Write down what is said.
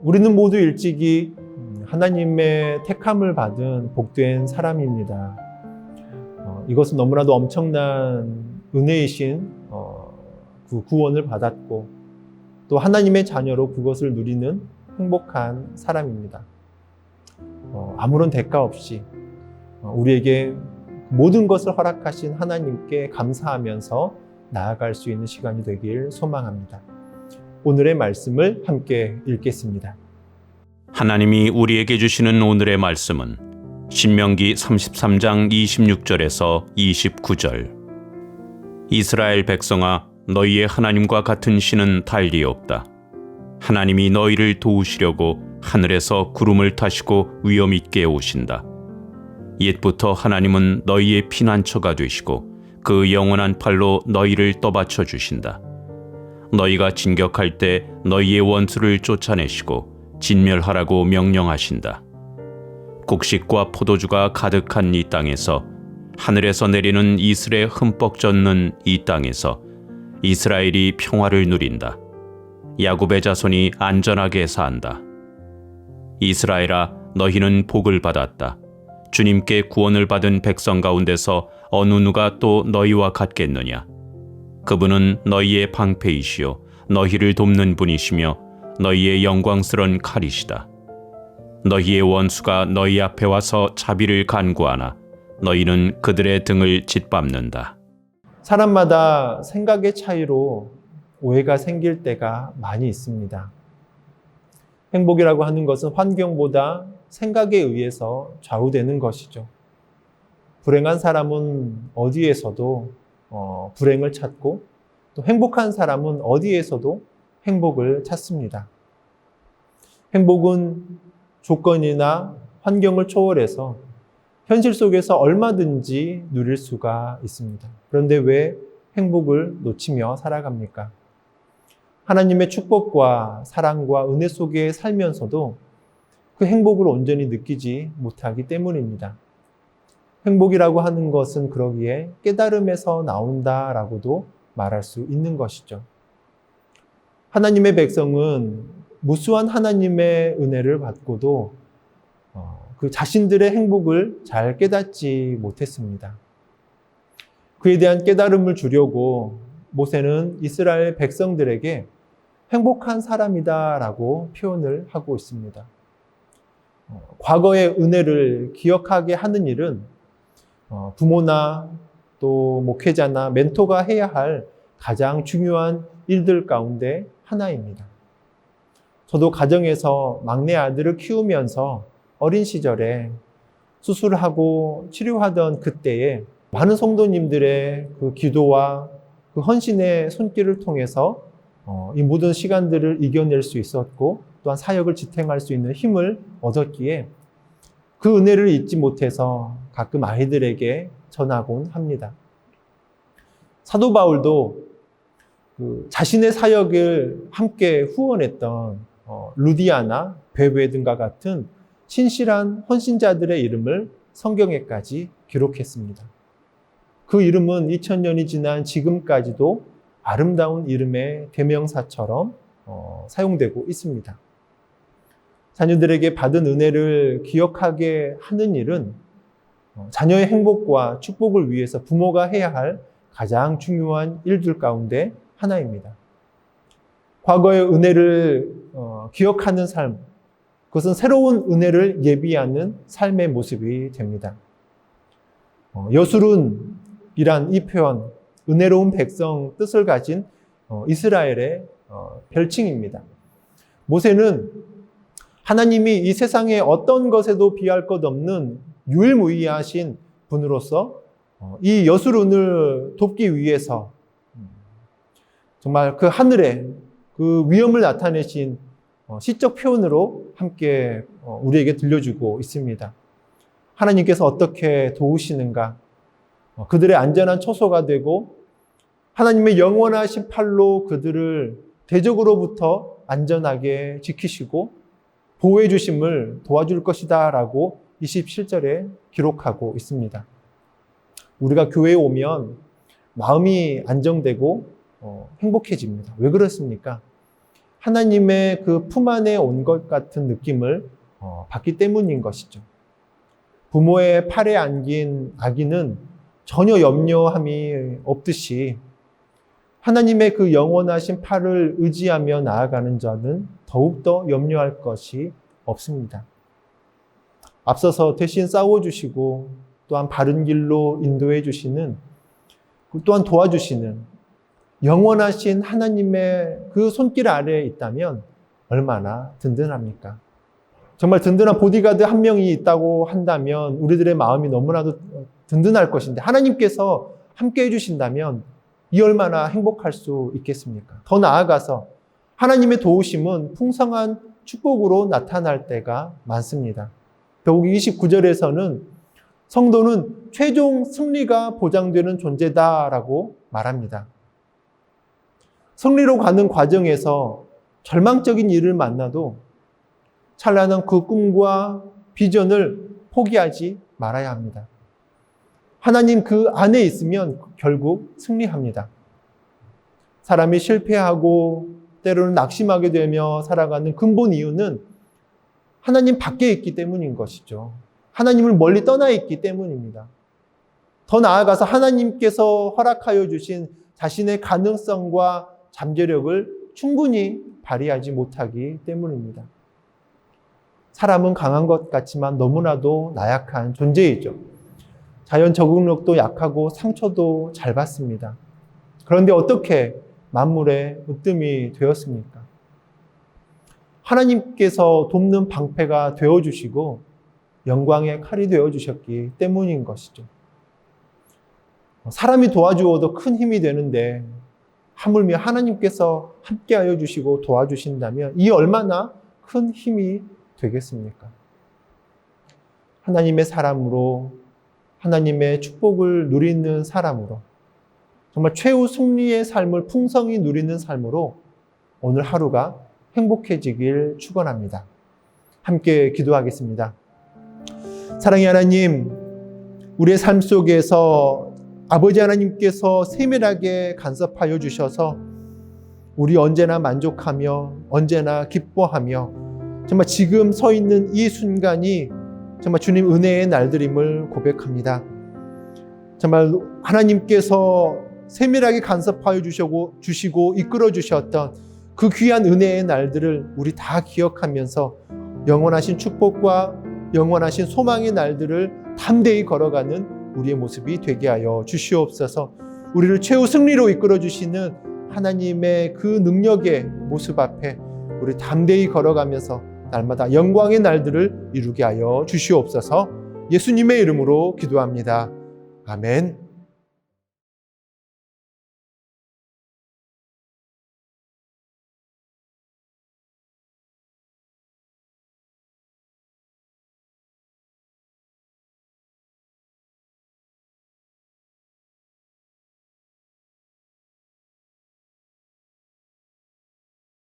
우리는 모두 일찍이 하나님의 택함을 받은 복된 사람입니다. 이것은 너무나도 엄청난 은혜이신 그 구원을 받았고 또 하나님의 자녀로 그것을 누리는 행복한 사람입니다. 아무런 대가 없이 우리에게 모든 것을 허락하신 하나님께 감사하면서 나아갈 수 있는 시간이 되길 소망합니다. 오늘의 말씀을 함께 읽겠습니다. 하나님이 우리에게 주시는 오늘의 말씀은 신명기 33장 26절에서 29절. 이스라엘 백성아, 너희의 하나님과 같은 신은 달리 없다. 하나님이 너희를 도우시려고 하늘에서 구름을 타시고 위엄 있게 오신다. 옛부터 하나님은 너희의 피난처가 되시고 그 영원한 팔로 너희를 떠받쳐 주신다. 너희가 진격할 때 너희의 원수를 쫓아내시고 진멸하라고 명령하신다. 곡식과 포도주가 가득한 이 땅에서, 하늘에서 내리는 이슬에 흠뻑 젖는 이 땅에서 이스라엘이 평화를 누린다. 야곱의 자손이 안전하게 산다. 이스라엘아, 너희는 복을 받았다. 주님께 구원을 받은 백성 가운데서 어느 누가 또 너희와 같겠느냐? 그분은 너희의 방패이시요 너희를 돕는 분이시며 너희의 영광스러운 칼이시다. 너희의 원수가 너희 앞에 와서 자비를 간구하나 너희는 그들의 등을 짓밟는다. 사람마다 생각의 차이로 오해가 생길 때가 많이 있습니다. 행복이라고 하는 것은 환경보다 생각에 의해서 좌우되는 것이죠. 불행한 사람은 어디에서도 불행을 찾고 또 행복한 사람은 어디에서도 행복을 찾습니다. 행복은 조건이나 환경을 초월해서 현실 속에서 얼마든지 누릴 수가 있습니다. 그런데 왜 행복을 놓치며 살아갑니까? 하나님의 축복과 사랑과 은혜 속에 살면서도 그 행복을 온전히 느끼지 못하기 때문입니다. 행복이라고 하는 것은 그러기에 깨달음에서 나온다라고도 말할 수 있는 것이죠. 하나님의 백성은 무수한 하나님의 은혜를 받고도 그 자신들의 행복을 잘 깨닫지 못했습니다. 그에 대한 깨달음을 주려고 모세는 이스라엘 백성들에게 행복한 사람이다라고 표현을 하고 있습니다. 과거의 은혜를 기억하게 하는 일은 부모나 또 목회자나 멘토가 해야 할 가장 중요한 일들 가운데 하나입니다. 저도 가정에서 막내 아들을 키우면서 어린 시절에 수술하고 치료하던 그때에 많은 성도님들의 그 기도와 그 헌신의 손길을 통해서 이 모든 시간들을 이겨낼 수 있었고 또한 사역을 지탱할 수 있는 힘을 얻었기에 그 은혜를 잊지 못해서 가끔 아이들에게 전하곤 합니다. 사도 바울도 자신의 사역을 함께 후원했던 루디아나, 베베 등과 같은 신실한 헌신자들의 이름을 성경에까지 기록했습니다. 그 이름은 2000년이 지난 지금까지도 아름다운 이름의 대명사처럼 사용되고 있습니다. 자녀들에게 받은 은혜를 기억하게 하는 일은 자녀의 행복과 축복을 위해서 부모가 해야 할 가장 중요한 일들 가운데 하나입니다. 과거의 은혜를 기억하는 삶, 그것은 새로운 은혜를 예비하는 삶의 모습이 됩니다. 여수룬이란 이 표현, 은혜로운 백성 뜻을 가진 이스라엘의 별칭입니다. 모세는 하나님이 이 세상에 어떤 것에도 비할 것 없는 유일무이하신 분으로서 이 여수룬을 돕기 위해서 정말 그 하늘에 그 위엄을 나타내신 시적 표현으로 함께 우리에게 들려주고 있습니다. 하나님께서 어떻게 도우시는가? 그들의 안전한 처소가 되고 하나님의 영원하신 팔로 그들을 대적으로부터 안전하게 지키시고 보호해 주심을 도와줄 것이다 라고 27절에 기록하고 있습니다. 우리가 교회에 오면 마음이 안정되고 행복해집니다. 왜 그렇습니까? 하나님의 그 품 안에 온 것 같은 느낌을 받기 때문인 것이죠. 부모의 팔에 안긴 아기는 전혀 염려함이 없듯이 하나님의 그 영원하신 팔을 의지하며 나아가는 자는 더욱더 염려할 것이 없습니다. 앞서서 대신 싸워주시고 또한 바른 길로 인도해 주시는, 또한 도와주시는 영원하신 하나님의 그 손길 아래에 있다면 얼마나 든든합니까? 정말 든든한 보디가드 한 명이 있다고 한다면 우리들의 마음이 너무나도 든든할 것인데, 하나님께서 함께 해주신다면 이 얼마나 행복할 수 있겠습니까? 더 나아가서 하나님의 도우심은 풍성한 축복으로 나타날 때가 많습니다. 더욱 29절에서는 성도는 최종 승리가 보장되는 존재다라고 말합니다. 승리로 가는 과정에서 절망적인 일을 만나도 찬란한 그 꿈과 비전을 포기하지 말아야 합니다. 하나님 그 안에 있으면 결국 승리합니다. 사람이 실패하고 때로는 낙심하게 되며 살아가는 근본 이유는 하나님 밖에 있기 때문인 것이죠. 하나님을 멀리 떠나 있기 때문입니다. 더 나아가서 하나님께서 허락하여 주신 자신의 가능성과 잠재력을 충분히 발휘하지 못하기 때문입니다. 사람은 강한 것 같지만 너무나도 나약한 존재이죠. 자연 적응력도 약하고 상처도 잘 받습니다. 그런데 어떻게 만물의 으뜸이 되었습니까? 하나님께서 돕는 방패가 되어주시고 영광의 칼이 되어주셨기 때문인 것이죠. 사람이 도와주어도 큰 힘이 되는데 하물며 하나님께서 함께하여 주시고 도와주신다면 이 얼마나 큰 힘이 되겠습니까? 하나님의 사람으로, 하나님의 축복을 누리는 사람으로, 정말 최후 승리의 삶을 풍성히 누리는 삶으로 오늘 하루가 행복해지길 축원합니다. 함께 기도하겠습니다. 사랑의 하나님, 우리의 삶 속에서 아버지 하나님께서 세밀하게 간섭하여 주셔서 우리 언제나 만족하며 언제나 기뻐하며 정말 지금 서 있는 이 순간이 정말 주님 은혜의 날들임을 고백합니다. 정말 하나님께서 세밀하게 간섭하여 주시고 이끌어 주셨던 그 귀한 은혜의 날들을 우리 다 기억하면서 영원하신 축복과 영원하신 소망의 날들을 담대히 걸어가는 우리의 모습이 되게 하여 주시옵소서. 우리를 최후 승리로 이끌어 주시는 하나님의 그 능력의 모습 앞에 우리 담대히 걸어가면서 날마다 영광의 날들을 이루게 하여 주시옵소서. 예수님의 이름으로 기도합니다. 아멘.